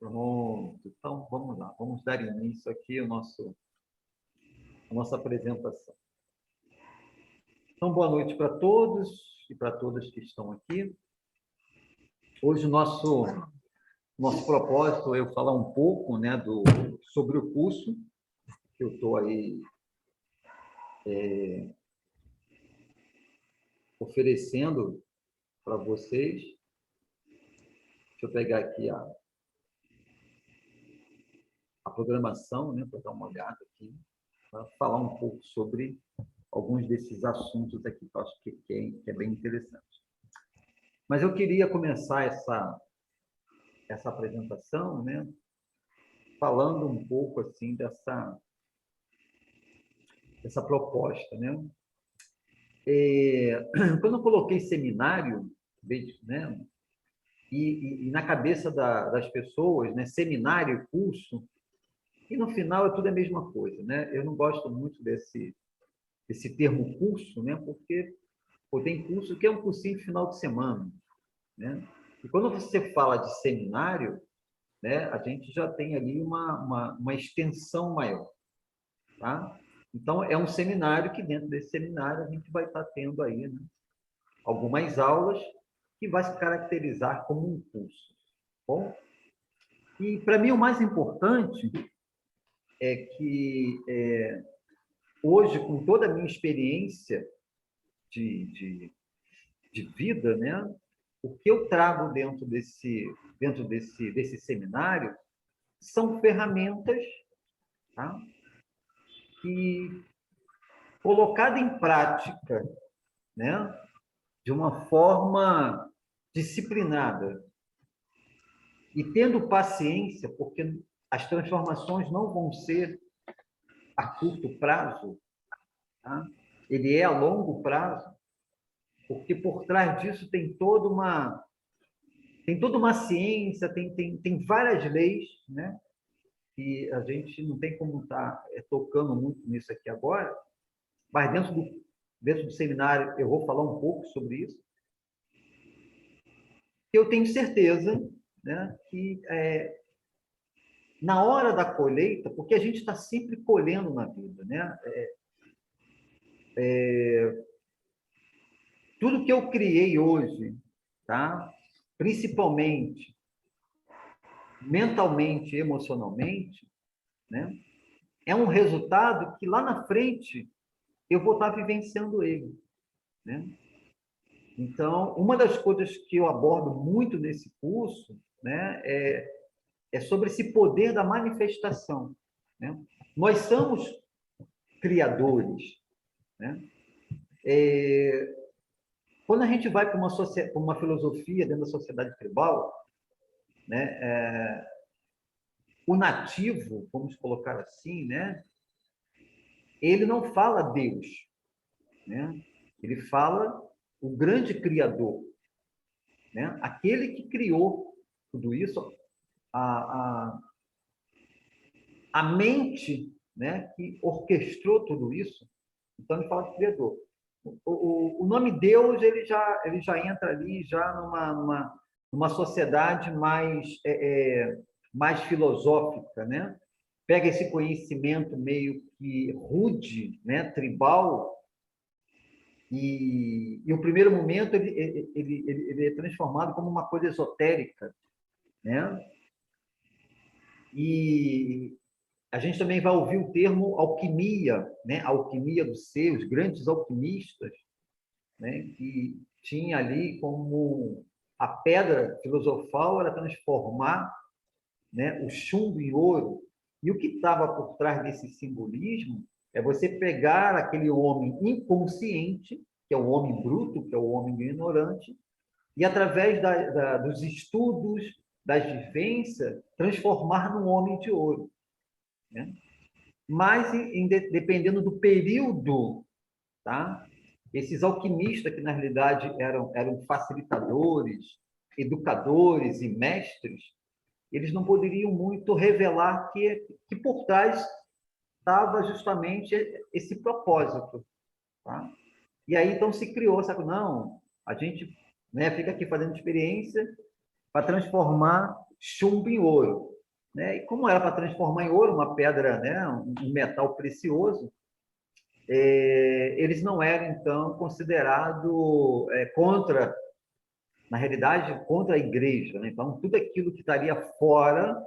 Pronto. Então, vamos lá. Vamos dar início aqui à nossa apresentação. Então, boa noite para todos e para todas que estão aqui. Hoje, o nosso propósito é eu falar um pouco, né, sobre o curso que eu estou aí oferecendo para vocês. Deixa eu pegar aqui a programação, né, para dar uma olhada aqui, para falar um pouco sobre alguns desses assuntos aqui, que eu acho que é bem interessante. Mas eu queria começar essa apresentação, né, falando um pouco assim dessa proposta, né? Quando eu coloquei seminário, né, e na cabeça das pessoas, né, seminário, curso, e no final é tudo a mesma coisa, né? Eu não gosto muito desse termo curso, né? Porque tem curso que é um cursinho de final de semana, né? E quando você fala de seminário, né, a gente já tem ali uma extensão maior, tá? Então, é um seminário que dentro desse seminário a gente vai estar tendo aí, né, algumas aulas que vai se caracterizar como um curso. Bom? E, para mim, o mais importante é que, hoje, com toda a minha experiência de vida, né, o que eu trago dentro desse seminário são ferramentas, tá, que, colocada em prática, né, de uma forma disciplinada e tendo paciência, porque as transformações não vão ser a curto prazo, tá? Ele é a longo prazo, porque por trás disso tem toda uma ciência, tem várias leis, né? E a gente não tem como estar tocando muito nisso aqui agora, mas dentro do seminário eu vou falar um pouco sobre isso. Eu tenho certeza, né, que na hora da colheita, porque a gente está sempre colhendo na vida, né? Tudo que eu criei hoje, tá? Principalmente mentalmente, emocionalmente, né, é um resultado que lá na frente eu vou estar vivenciando ele, né? Então, uma das coisas que eu abordo muito nesse curso, né, é sobre esse poder da manifestação, né? Nós somos criadores, né? Quando a gente vai para uma filosofia dentro da sociedade tribal, né, o nativo, vamos colocar assim, né, ele não fala Deus, né? Ele fala o grande Criador, né? Aquele que criou tudo isso, a mente, né, que orquestrou tudo isso. Então, ele fala de Criador. O nome Deus ele já entra ali já numa sociedade mais filosófica, né? Pega esse conhecimento meio que rude, né, tribal, e o primeiro momento ele é transformado como uma coisa esotérica, né? E a gente também vai ouvir o termo alquimia, né? A alquimia dos seus, grandes alquimistas, né, que tinha ali como a pedra filosofal era transformar, né, o chumbo em ouro. E o que estava por trás desse simbolismo é você pegar aquele homem inconsciente, que é o homem bruto, que é o homem ignorante, e através dos estudos, das vivências, transformar num homem de ouro, né? Mas, dependendo do período, tá? Esses alquimistas, que na realidade eram facilitadores, educadores e mestres, eles não poderiam muito revelar que por trás estava justamente esse propósito, tá? E aí então se criou, sabe? Não, a gente, né, fica aqui fazendo experiência para transformar chumbo em ouro. né? E como era para transformar em ouro, uma pedra, né? Um metal precioso, eles não eram, então, considerados contra, na realidade, contra a igreja, né? Então, tudo aquilo que estaria fora,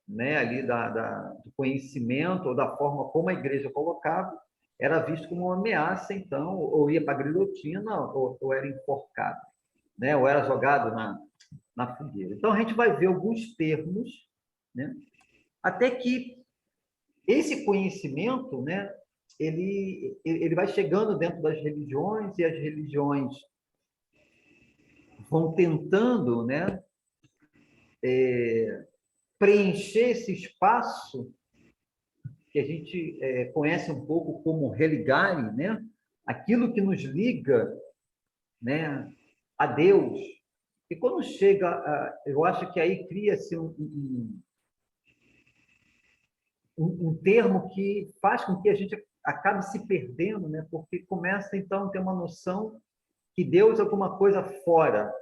né, ali do conhecimento ou da forma como a igreja colocava, era visto como uma ameaça, então, ou ia para a guilhotina ou era enforcado, né? Ou era jogado na fogueira. Então, a gente vai ver alguns termos, né? Até que esse conhecimento, né, ele vai chegando dentro das religiões e as religiões vão tentando, né, preencher esse espaço que a gente conhece um pouco como religare, né, aquilo que nos liga, né, a Deus. E quando chega, eu acho que aí cria-se um termo que faz com que a gente acabe se perdendo, né? Porque começa, então, a ter uma noção que Deus é alguma coisa fora,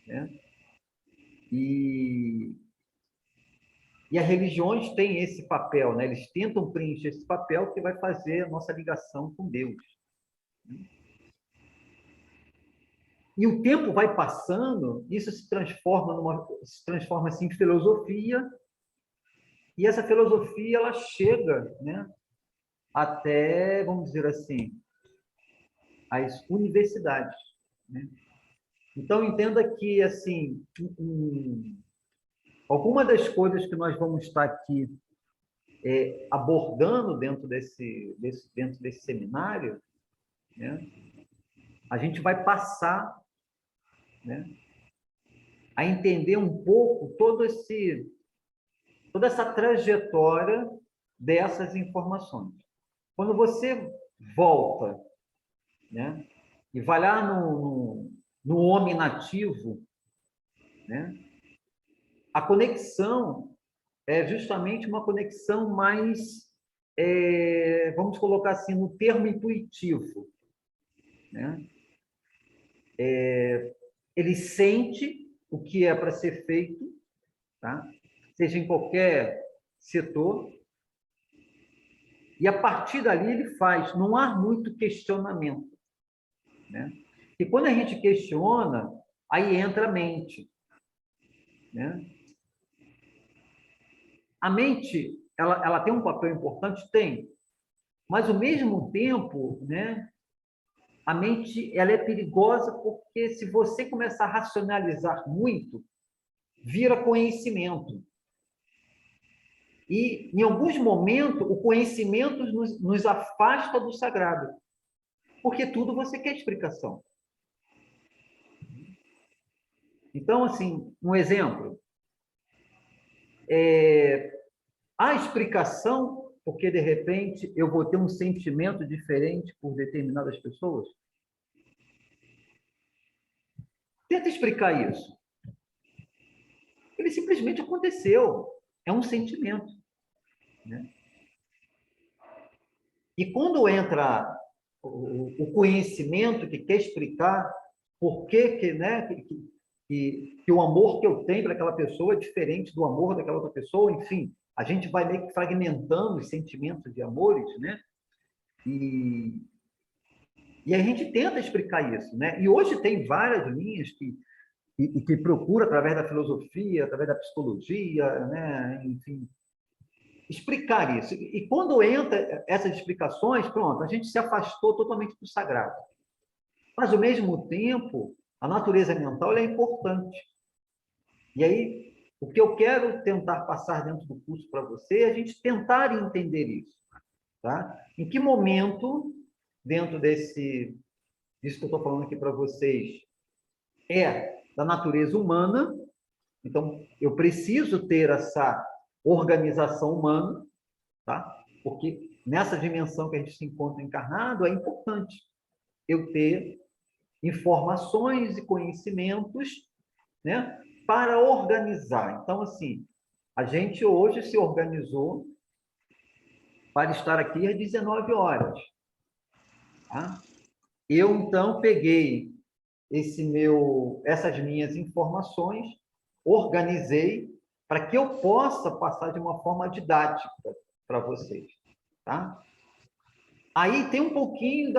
né? E, e as religiões têm esse papel, né? Eles tentam preencher esse papel que vai fazer a nossa ligação com Deus. E o tempo vai passando, isso se transforma assim, em filosofia, e essa filosofia ela chega, né, até, vamos dizer assim, as universidades, né? Então, entenda que, assim, alguma das coisas que nós vamos estar aqui abordando dentro desse seminário, né, a gente vai passar, né, a entender um pouco toda essa trajetória dessas informações. Quando você volta, né, e vai lá no homem nativo, né, a conexão é justamente uma conexão mais, vamos colocar assim, no termo intuitivo, né? Ele sente o que é para ser feito, tá? Seja em qualquer setor, e a partir dali ele faz, não há muito questionamento, né? E quando a gente questiona, aí entra a mente, né? A mente, ela tem um papel importante? Tem, mas ao mesmo tempo, né, a mente ela é perigosa porque se você começar a racionalizar muito, vira conhecimento. E, em alguns momentos, o conhecimento nos afasta do sagrado, porque tudo você quer explicação. Então, assim, um exemplo. A explicação, porque, de repente, eu vou ter um sentimento diferente por determinadas pessoas. Tenta explicar isso. Ele simplesmente aconteceu. É um sentimento, né? E quando entra o conhecimento que quer explicar por que, né, que o amor que eu tenho para aquela pessoa é diferente do amor daquela outra pessoa, enfim, a gente vai meio que fragmentando os sentimentos de amores, né? E a gente tenta explicar isso, né? E hoje tem várias linhas que procura através da filosofia, através da psicologia, né? Enfim, explicar isso. E quando entra essas explicações, pronto, a gente se afastou totalmente do sagrado. Mas, ao mesmo tempo, a natureza mental é importante. E aí, o que eu quero tentar passar dentro do curso para você é a gente tentar entender isso. Tá? Em que momento, dentro disso que eu estou falando aqui para vocês, é da natureza humana, então eu preciso ter essa organização humana, tá? Porque nessa dimensão que a gente se encontra encarnado, é importante eu ter informações e conhecimentos, né, para organizar. Então, assim, a gente hoje se organizou para estar aqui às 19 horas. Tá? Eu, então, peguei essas minhas informações, organizei para que eu possa passar de uma forma didática para vocês, tá? Aí tem um pouquinho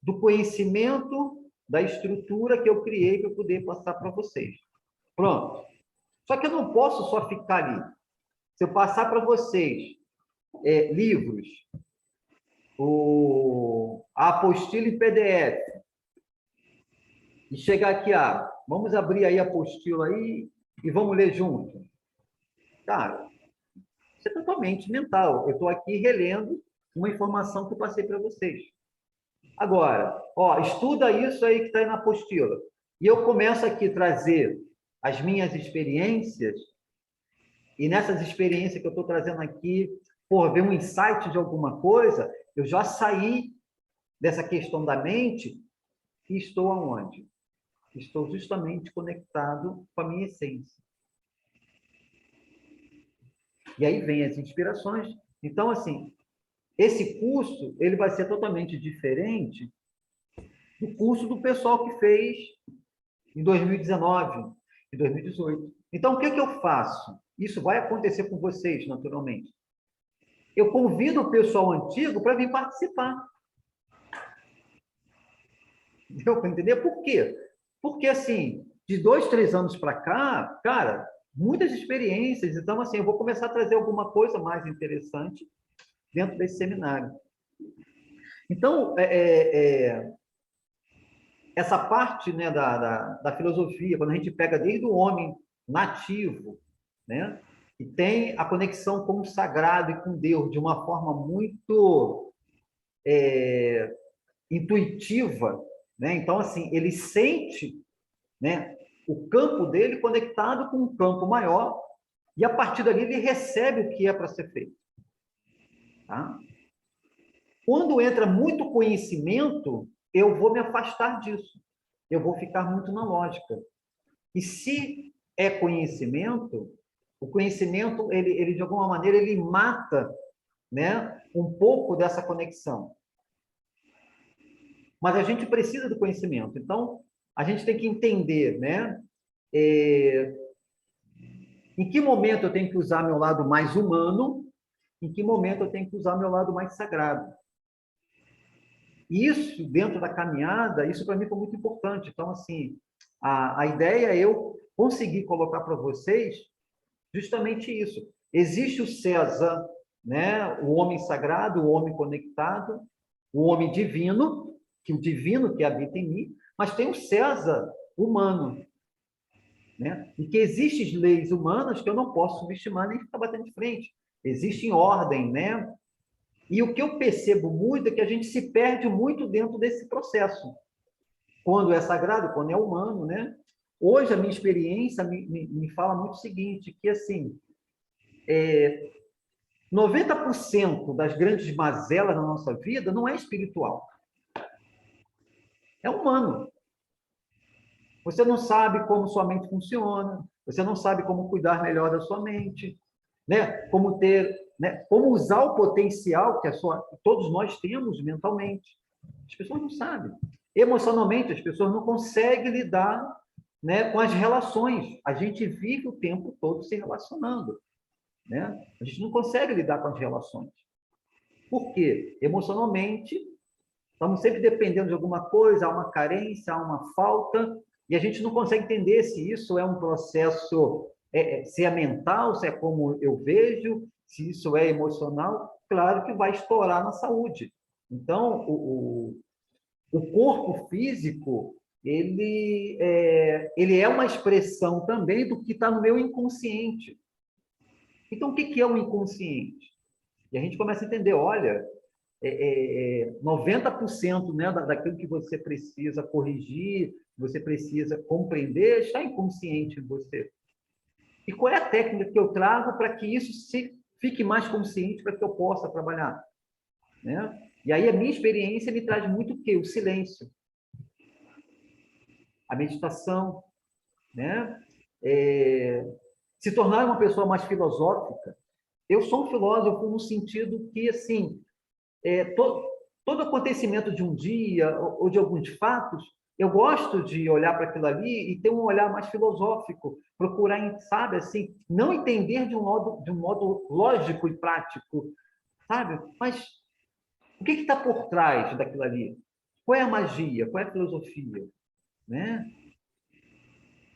do conhecimento, da estrutura que eu criei para poder passar para vocês. Pronto. Só que eu não posso só ficar ali. Se eu passar para vocês livros, a apostila em PDF, e chegar aqui, vamos abrir aí a apostila aí e vamos ler junto. Cara, isso é totalmente mental. Eu estou aqui relendo uma informação que eu passei para vocês. Agora, estuda isso aí que está aí na apostila. E eu começo aqui a trazer as minhas experiências, e nessas experiências que eu estou trazendo aqui, ver um insight de alguma coisa, eu já saí dessa questão da mente e estou aonde? Estou justamente conectado com a minha essência. E aí vem as inspirações. Então, assim, esse curso ele vai ser totalmente diferente do curso do pessoal que fez em 2019, em 2018. Então, o que eu faço? Isso vai acontecer com vocês, naturalmente. Eu convido o pessoal antigo para vir participar. Deu para entender? Por quê? Porque, assim, de 2, 3 anos para cá, cara, muitas experiências. Então, assim, eu vou começar a trazer alguma coisa mais interessante dentro desse seminário. Então, essa parte, né, da filosofia, quando a gente pega desde o homem nativo, né, e tem a conexão com o sagrado e com Deus de uma forma muito intuitiva, né? Então, assim, ele sente, né, o campo dele conectado com um campo maior, e a partir dali ele recebe o que é para ser feito. Tá? Quando entra muito conhecimento, eu vou me afastar disso. Eu vou ficar muito na lógica. E se é conhecimento, o conhecimento, ele de alguma maneira, ele mata, né, um pouco dessa conexão. Mas a gente precisa do conhecimento. Então, a gente tem que entender, né, em que momento eu tenho que usar meu lado mais humano, em que momento eu tenho que usar meu lado mais sagrado. Isso, dentro da caminhada, isso para mim foi muito importante. Então, assim, a ideia é eu conseguir colocar para vocês justamente isso. Existe o César, né? O homem sagrado, o homem conectado, o homem divino, que o divino que habita em mim, mas tem o César humano, né? E que existem leis humanas que eu não posso subestimar nem ficar batendo de frente. Existem ordem, né? E o que eu percebo muito é que a gente se perde muito dentro desse processo. Quando é sagrado, quando é humano, né? Hoje, a minha experiência me fala muito o seguinte, que, assim, 90% das grandes mazelas na nossa vida não é espiritual. É humano. Você não sabe como sua mente funciona, você não sabe como cuidar melhor da sua mente, né? Como ter, né? Como usar o potencial que todos nós temos mentalmente. As pessoas não sabem. Emocionalmente, as pessoas não conseguem lidar, né, com as relações. A gente vive o tempo todo se relacionando, né? A gente não consegue lidar com as relações. Por quê? Emocionalmente, estamos sempre dependendo de alguma coisa, há uma carência, há uma falta, e a gente não consegue entender se isso é um processo, se é mental, se é como eu vejo, se isso é emocional. Claro que vai estourar na saúde. Então, o corpo físico, ele é uma expressão também do que está no meu inconsciente. Então, o que é o inconsciente? E a gente começa a entender, olha, 90%, né, daquilo que você precisa corrigir, você precisa compreender, está inconsciente em você. E qual é a técnica que eu trago para que isso fique mais consciente, para que eu possa trabalhar? Né? E aí a minha experiência me traz muito o quê? O silêncio. A meditação, né? Se tornar uma pessoa mais filosófica. Eu sou um filósofo no sentido que, assim, todo acontecimento de um dia ou de alguns fatos, eu gosto de olhar para aquilo ali e ter um olhar mais filosófico, procurar, sabe, assim, não entender de um modo lógico e prático, sabe? Mas o que está por trás daquilo ali? Qual é a magia? Qual é a filosofia? Né?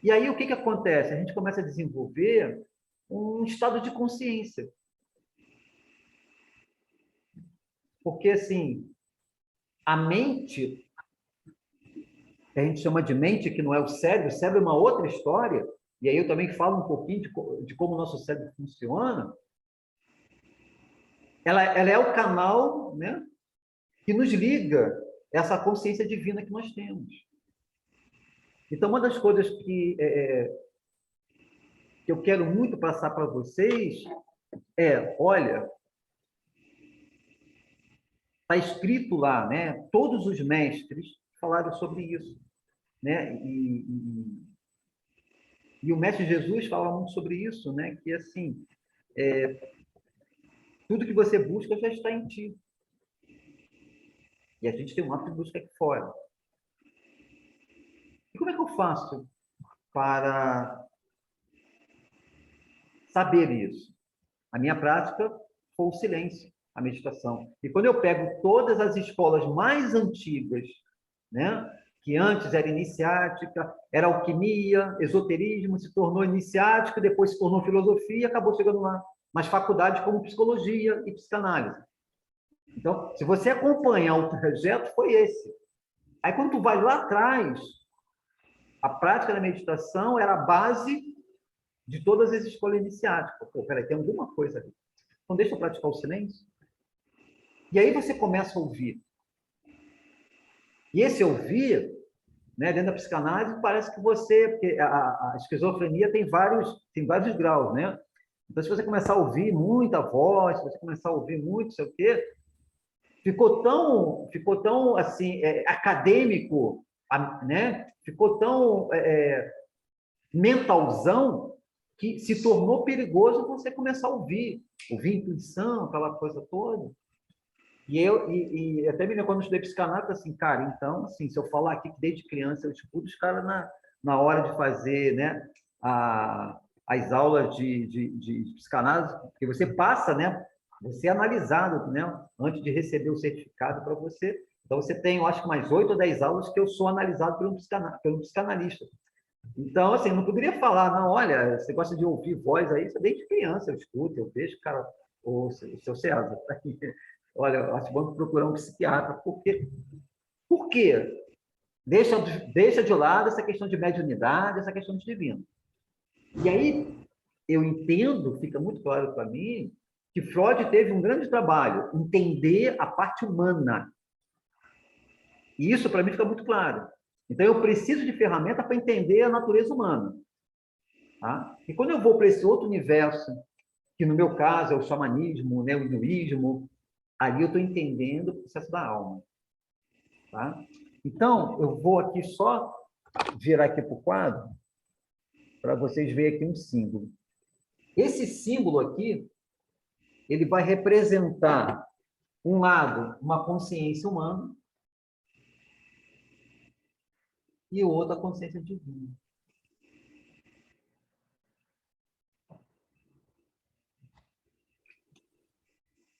E aí, o que acontece? A gente começa a desenvolver um estado de consciência. Porque, assim, a mente, que a gente chama de mente, que não é o cérebro é uma outra história, e aí eu também falo um pouquinho de como o nosso cérebro funciona, ela é o canal, né, que nos liga essa consciência divina que nós temos. Então, uma das coisas que eu quero muito passar para vocês olha, está escrito lá, né? Todos os mestres falaram sobre isso, né? E o mestre Jesus fala muito sobre isso, né? Que assim, tudo que você busca já está em ti. E a gente tem um hábito de busca aqui fora. E como é que eu faço para saber isso? A minha prática foi o silêncio, a meditação. E quando eu pego todas as escolas mais antigas, né, que antes era iniciática, era alquimia, esoterismo, se tornou iniciática, depois se tornou filosofia e acabou chegando lá. Mas faculdades como psicologia e psicanálise. Então, se você acompanhar o trajeto, foi esse. Aí, quando tu vai lá atrás, a prática da meditação era a base de todas as escolas iniciáticas. Pô, peraí, tem alguma coisa ali. Então, deixa eu praticar o silêncio. E aí você começa a ouvir. E esse ouvir, né, dentro da psicanálise, parece que você... Porque a esquizofrenia tem vários graus, né? Então, se você começar a ouvir muita voz, se você começar a ouvir muito, sei o quê, ficou tão assim, acadêmico, né? Ficou tão mentalzão, que se tornou perigoso você começar a ouvir intuição, aquela coisa toda. E até me lembro quando eu estudei psicanálise, assim, cara, então, assim, se eu falar aqui que desde criança eu escuto os caras na hora de fazer, né, as aulas de psicanálise, porque você passa, né, você é analisado, né, antes de receber o certificado para você. Então, você tem, eu acho que mais 8 ou 10 aulas que eu sou analisado pelo psicanalista. Então, assim, não poderia falar, não, olha, você gosta de ouvir voz aí, isso é desde criança eu escuto, eu vejo, cara, o seu César, olha, eu acho bom procurar um psiquiatra, por quê? Deixa de lado essa questão de mediunidade, essa questão de divino. E aí, eu entendo, fica muito claro para mim, que Freud teve um grande trabalho, entender a parte humana. E isso, para mim, fica muito claro. Então, eu preciso de ferramenta para entender a natureza humana. Tá? E quando eu vou para esse outro universo, que no meu caso é o xamanismo, né, o hinduísmo, ali eu estou entendendo o processo da alma. Tá? Então, eu vou aqui só virar aqui para o quadro, para vocês verem aqui um símbolo. Esse símbolo aqui, ele vai representar, um lado, uma consciência humana, e o outro, a consciência divina.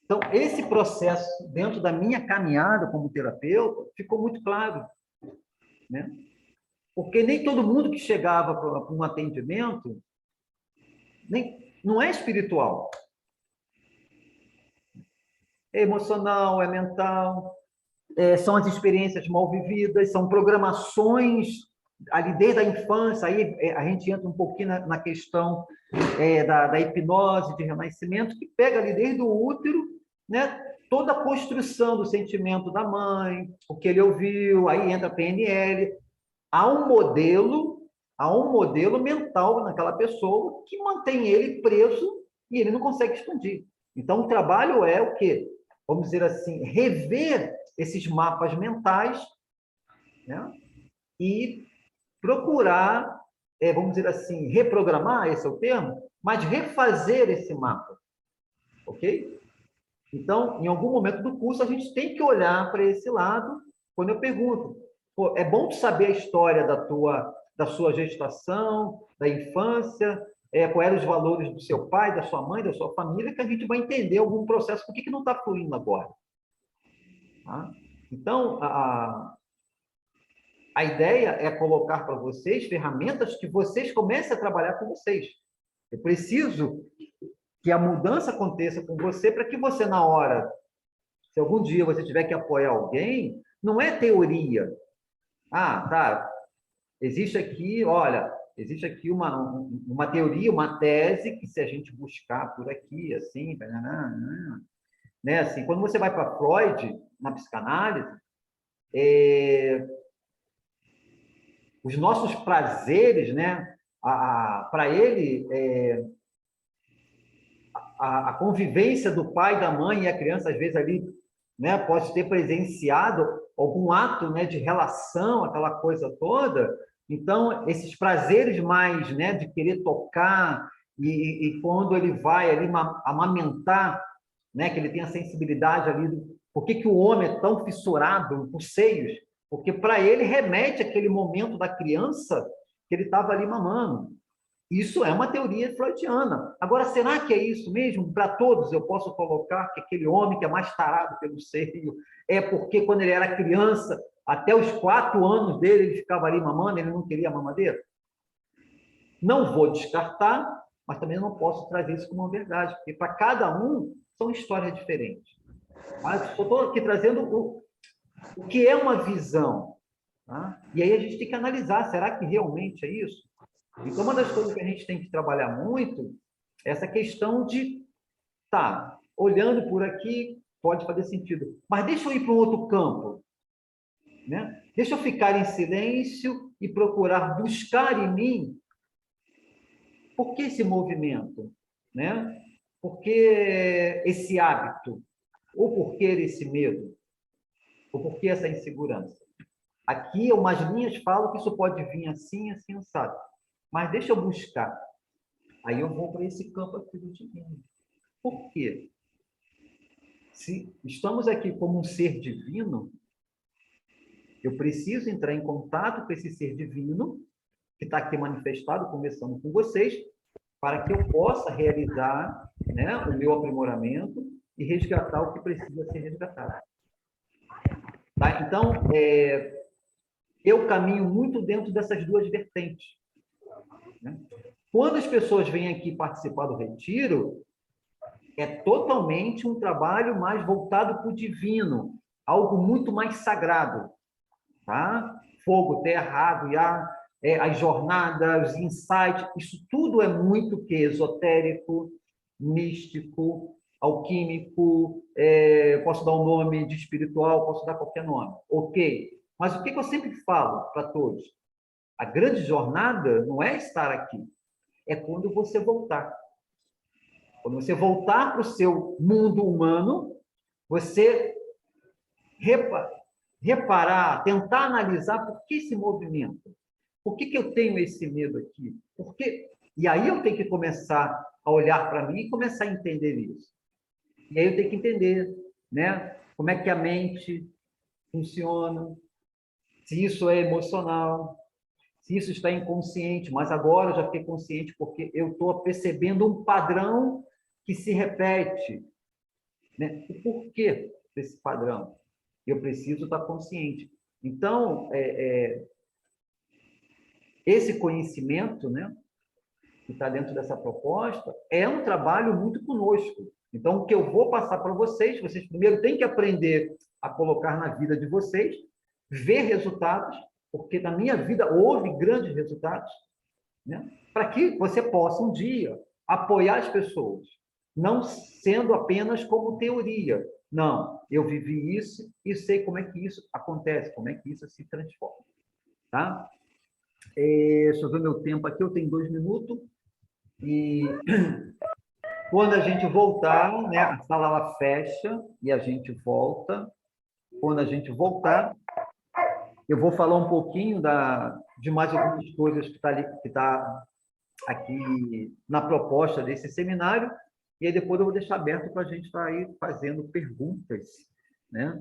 Então, esse processo, dentro da minha caminhada como terapeuta, ficou muito claro, né? Porque nem todo mundo que chegava para um atendimento não é espiritual. É emocional, é mental, são as experiências mal vividas, são programações ali desde a infância, aí a gente entra um pouquinho na questão da hipnose de renascimento, que pega ali desde o útero, né, toda a construção do sentimento da mãe, o que ele ouviu, aí entra a PNL, há um modelo mental naquela pessoa que mantém ele preso e ele não consegue expandir. Então, o trabalho é o quê? Vamos dizer assim, rever esses mapas mentais, né? E procurar, vamos dizer assim, reprogramar, esse é o termo, mas refazer esse mapa, ok? Então, em algum momento do curso, a gente tem que olhar para esse lado, quando eu pergunto, pô, é bom tu saber a história da sua gestação, da infância, quais eram os valores do seu pai, da sua mãe, da sua família, que a gente vai entender algum processo, por que não está fluindo agora. Tá? Então, a ideia é colocar para vocês ferramentas que vocês comecem a trabalhar com vocês. Eu preciso que a mudança aconteça com você para que você, na hora, se algum dia você tiver que apoiar alguém, não é teoria. Ah, tá, existe aqui, olha, existe aqui uma teoria, uma tese, que se a gente buscar por aqui, assim, né, assim, quando você vai para Freud, na psicanálise, os nossos prazeres, né, para ele, a convivência do pai, da mãe e a criança, às vezes ali, né, pode ter presenciado algum ato, né, de relação, aquela coisa toda. Então, esses prazeres mais, né, de querer tocar, e quando ele vai ali amamentar, né, que ele tem a sensibilidade ali por que o homem é tão fissurado por seios? Porque para ele remete àquele momento da criança que ele estava ali mamando. Isso é uma teoria freudiana. Agora, será que é isso mesmo? Para todos, eu posso colocar que aquele homem que é mais tarado pelo seio é porque, quando ele era criança, até os 4 anos dele, ele ficava ali mamando, ele não queria mamadeira? Não vou descartar, mas também não posso trazer isso como uma verdade, porque para cada um são histórias diferentes. Mas eu estou aqui trazendo o que é uma visão. Tá? E aí a gente tem que analisar, será que realmente é isso? Então, uma das coisas que a gente tem que trabalhar muito é essa questão de, tá, olhando por aqui, pode fazer sentido, mas deixa eu ir para um outro campo, né? Deixa eu ficar em silêncio e procurar buscar em mim por que esse movimento, né? Por que esse hábito? Ou por que esse medo? Ou por que essa insegurança? Aqui, umas linhas falam que isso pode vir assim, assim, sabe? Mas deixa eu buscar. Aí eu vou para esse campo aqui do divino. Por quê? Se estamos aqui como um ser divino, eu preciso entrar em contato com esse ser divino, que está aqui manifestado, conversando com vocês, para que eu possa realizar, né, o meu aprimoramento e resgatar o que precisa ser resgatado. Tá? Então, eu caminho muito dentro dessas duas vertentes. Né? Quando as pessoas vêm aqui participar do retiro, é totalmente um trabalho mais voltado para o divino, algo muito mais sagrado. Tá? Fogo, terra, água, ar, as jornadas, os insights, isso tudo é muito que esotérico, místico, alquímico, posso dar um nome de espiritual, posso dar qualquer nome. Ok. Mas o que eu sempre falo para todos? A grande jornada não é estar aqui, é quando você voltar. Quando você voltar para o seu mundo humano, você reparar, tentar analisar por que esse movimento, por que eu tenho esse medo aqui, por que... E aí eu tenho que começar a olhar para mim e começar a entender isso. E aí eu tenho que entender, né, como é que a mente funciona, se isso é emocional, se isso está inconsciente, mas agora eu já fiquei consciente porque eu estou percebendo um padrão que se repete. Né? O porquê desse padrão? Eu preciso estar consciente. Então, esse conhecimento, né, que está dentro dessa proposta, é um trabalho muito conosco. Então, o que eu vou passar para vocês, vocês primeiro têm que aprender a colocar na vida de vocês, ver resultados, porque na minha vida houve grandes resultados, né, para que você possa um dia apoiar as pessoas, não sendo apenas como teoria. Não, eu vivi isso e sei como é que isso acontece, como é que isso se transforma. Tá? Deixa eu ver meu tempo aqui, eu tenho 2 minutos. E quando a gente voltar, né, a sala ela fecha e a gente volta. Quando a gente voltar, eu vou falar um pouquinho de mais algumas coisas que está aqui na proposta desse seminário, e aí depois eu vou deixar aberto para a gente estar aí fazendo perguntas, né?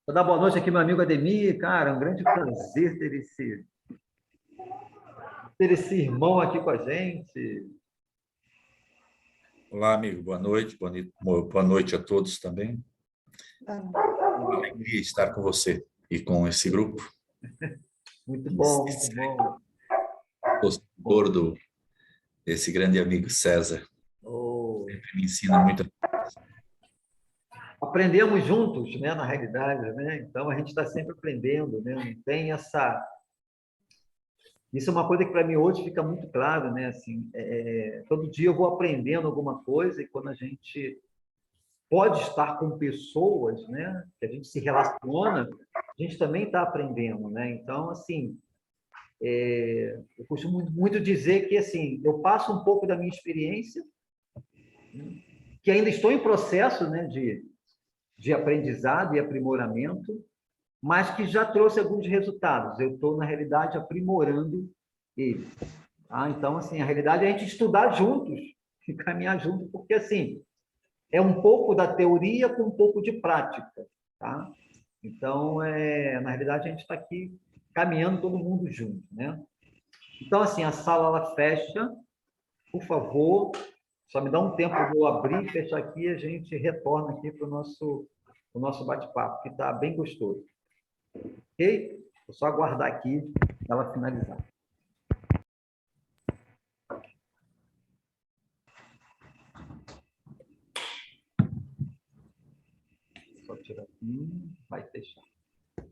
Vou dar boa noite aqui, meu amigo Ademir. Cara, é um grande prazer ter esse irmão aqui com a gente. Olá, amigo. Boa noite. Boa noite a todos também. Uma alegria estar com você e com esse grupo. Muito bom, Esse muito bom. torcedor desse grande amigo César. Oh, Sempre me ensina muito. aprendemos juntos, né, na realidade, né? Então a gente está sempre aprendendo, né? Não tem essa. Isso é uma coisa que para mim hoje fica muito claro, né? Assim, todo dia eu vou aprendendo alguma coisa e quando a gente pode estar com pessoas, né, que a gente se relaciona, a gente também está aprendendo, né? Então, assim, eu costumo muito dizer que, assim, eu passo um pouco da minha experiência, que ainda estou em processo, né, de aprendizado e aprimoramento, mas que já trouxe alguns resultados. Eu estou, na realidade, aprimorando eles. Tá? Então, assim, a realidade é a gente estudar juntos e caminhar juntos, porque, assim, é um pouco da teoria com um pouco de prática, tá? Então, na realidade, a gente está aqui caminhando todo mundo junto, né? Então, assim, a sala ela fecha, por favor, só me dá um tempo, eu vou abrir e fechar aqui e a gente retorna aqui para o nosso bate-papo, que está bem gostoso. Ok? Vou só aguardar aqui ela finalizar. Só tirar aqui, vai fechar.